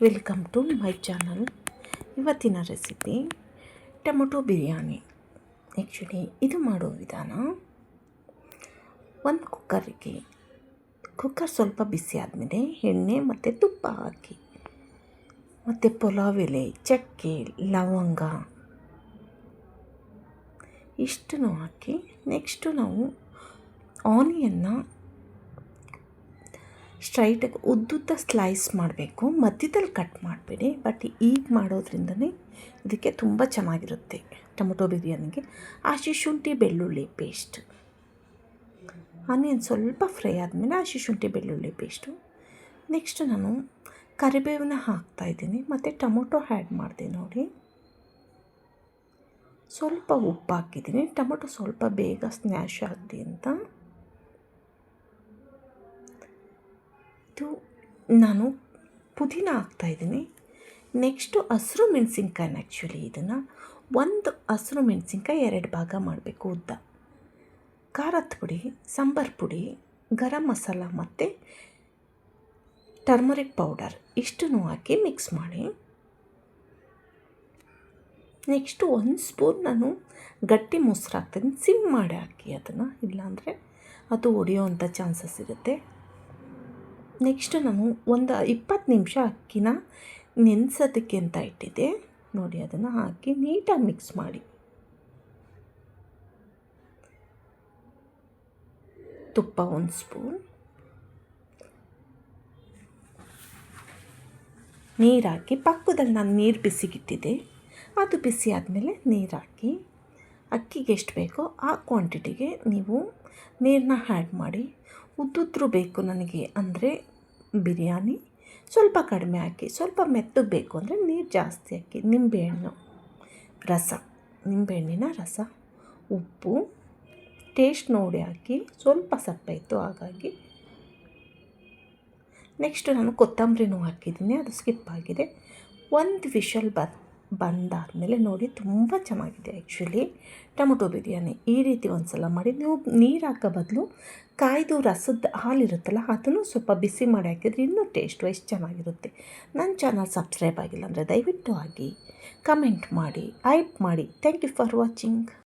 Welcome to my channel. ಇವತ್ತಿನ recipe tomato biryani. Actually ಇದು ಮಾಡೋ ವಿಧಾನ, ಒಂದು ಕುಕ್ಕರ್ ಸ್ವಲ್ಪ ಬಿಸಿ ಆದಮೇಲೆ ಎಣ್ಣೆ ಮತ್ತು ತುಪ್ಪ ಹಾಕಿ, ಮತ್ತು ಪಲಾವ್ ಎಲೆ, ಚಕ್ಕೆ, ಲವಂಗ ಇಷ್ಟನ್ನು ಹಾಕಿ, ನೆಕ್ಸ್ಟು ನಾವು ಆನಿಯನ್ನ ಸ್ಟ್ರೈಟಾಗಿ ಉದ್ದುದ್ದ ಸ್ಲೈಸ್ ಮಾಡಬೇಕು, ಮಧ್ಯದಲ್ಲಿ ಕಟ್ ಮಾಡಬೇಡಿ. ಬಟ್ ಈಗ ಮಾಡೋದ್ರಿಂದನೇ ಇದಕ್ಕೆ ತುಂಬ ಚೆನ್ನಾಗಿರುತ್ತೆ ಟೊಮೊಟೊ ಬಿರಿಯಾನಿಗೆ. ಹಸಿ ಶುಂಠಿ ಬೆಳ್ಳುಳ್ಳಿ ಪೇಸ್ಟ್, ಆನಿಯನ್ ಸ್ವಲ್ಪ ಫ್ರೈ ಆದಮೇಲೆ ಹಸಿ ಶುಂಠಿ ಬೆಳ್ಳುಳ್ಳಿ ಪೇಸ್ಟು. ನೆಕ್ಸ್ಟ್ ನಾನು ಕರಿಬೇವನ್ನ ಹಾಕ್ತಾಯಿದ್ದೀನಿ ಮತ್ತು ಟೊಮೊಟೊ ಆ್ಯಡ್ ಮಾಡಿದೆ ನೋಡಿ. ಸ್ವಲ್ಪ ಉಪ್ಪು ಹಾಕಿದ್ದೀನಿ, ಟೊಮೊಟೊ ಸ್ವಲ್ಪ ಬೇಗ ಸ್ನ್ಯಾಶ್ ಆಗಲಿ ಅಂತ. ಇದು ನಾನು ಪುದೀನ ಹಾಕ್ತಾಯಿದ್ದೀನಿ. ನೆಕ್ಸ್ಟು ಹಸಿರು ಮೆಣಸಿನ್ಕಾಯಿನ, ಆ್ಯಕ್ಚುಲಿ ಇದನ್ನು ಒಂದು ಹಸಿರು ಮೆಣಸಿನ್ಕಾಯಿ 2 ಭಾಗ ಮಾಡಬೇಕು ಉದ್ದ. ಖಾರದ ಪುಡಿ, ಸಾಂಬಾರು ಪುಡಿ, ಗರಂ ಮಸಾಲ ಮತ್ತು ಟರ್ಮರಿಕ್ ಪೌಡರ್ ಇಷ್ಟನ್ನು ಹಾಕಿ ಮಿಕ್ಸ್ ಮಾಡಿ. ನೆಕ್ಸ್ಟು 1 ಸ್ಪೂನ್ ನಾನು ಗಟ್ಟಿ ಮೊಸರು ಹಾಕ್ತೀನಿ. ಸಿಮ್ ಮಾಡಿ ಹಾಕಿ ಅದನ್ನು, ಇಲ್ಲಾಂದರೆ ಅದು ಒಡೆಯೋವಂಥ ಚಾನ್ಸಸ್ ಇರುತ್ತೆ. ನೆಕ್ಸ್ಟ್ ನಾನು ಒಂದು 20 ನಿಮಿಷ ಅಕ್ಕಿನ ನೆನೆಸೋದಕ್ಕೆ ಅಂತ ಇಟ್ಟಿದ್ದೆ ನೋಡಿ. ಅದನ್ನು ಹಾಕಿ ನೀಟಾಗಿ ಮಿಕ್ಸ್ ಮಾಡಿ, ತುಪ್ಪ 1 ಸ್ಪೂನ್, ನೀರು ಹಾಕಿ, ಪಕ್ಕದಲ್ಲಿ ನಾನು ನೀರು ಬಿಸಿಗಿಟ್ಟಿದ್ದೆ, ಅದು ಬಿಸಿ ಆದಮೇಲೆ ನೀರು ಹಾಕಿ, ಅಕ್ಕಿಗೆ ಎಷ್ಟು ಬೇಕೋ ಆ ಕ್ವಾಂಟಿಟಿಗೆ ನೀವು ನೀರನ್ನ ಆ್ಯಡ್ ಮಾಡಿ. ಉದ್ದುದ್ರು ಬೇಕು ನನಗೆ ಅಂದರೆ ಬಿರಿಯಾನಿ ಸ್ವಲ್ಪ ಕಡಿಮೆ ಹಾಕಿ, ಸ್ವಲ್ಪ ಮೆತ್ತಗೆ ಬೇಕು ಅಂದರೆ ನೀರು ಜಾಸ್ತಿ ಹಾಕಿ. ನಿಂಬೆಹಣ್ಣಿನ ರಸ, ಉಪ್ಪು ಟೇಸ್ಟ್ ನೋಡಿ ಹಾಕಿ. ಸ್ವಲ್ಪ ಸಪ್ಪೆ ಇತ್ತು ಹಾಗಾಗಿ. ನೆಕ್ಸ್ಟು ನಾನು ಕೊತ್ತಂಬರಿನೂ ಹಾಕಿದ್ದೀನಿ, ಅದು ಸ್ಕಿಪ್ ಆಗಿದೆ. 1 ವಿಷಲ್ ಬಂದಾದಮೇಲೆ ನೋಡಿ ತುಂಬ ಚೆನ್ನಾಗಿದೆ ಆ್ಯಕ್ಚುಲಿ ಟೊಮೊಟೊ ಬಿರಿಯಾನಿ. ಈ ರೀತಿ ಒಂದು ಸಲ ಮಾಡಿ. ನೀವು ನೀರು ಹಾಕೋ ಬದಲು ಕಾಯ್ದು ರಸದ ಹಾಲಿರುತ್ತಲ್ಲ ಅದನ್ನು ಸ್ವಲ್ಪ ಬಿಸಿ ಮಾಡಿ ಹಾಕಿದರೆ ಇನ್ನೂ ಟೇಸ್ಟ್ ವೈಸ್ ಚೆನ್ನಾಗಿರುತ್ತೆ. ನನ್ನ ಚಾನಲ್ ಸಬ್ಸ್ಕ್ರೈಬ್ ಆಗಿಲ್ಲ ಅಂದರೆ ದಯವಿಟ್ಟು ಆಗಿ, ಕಮೆಂಟ್ ಮಾಡಿ, ಹೈಪ್ ಮಾಡಿ. Thank you for watching.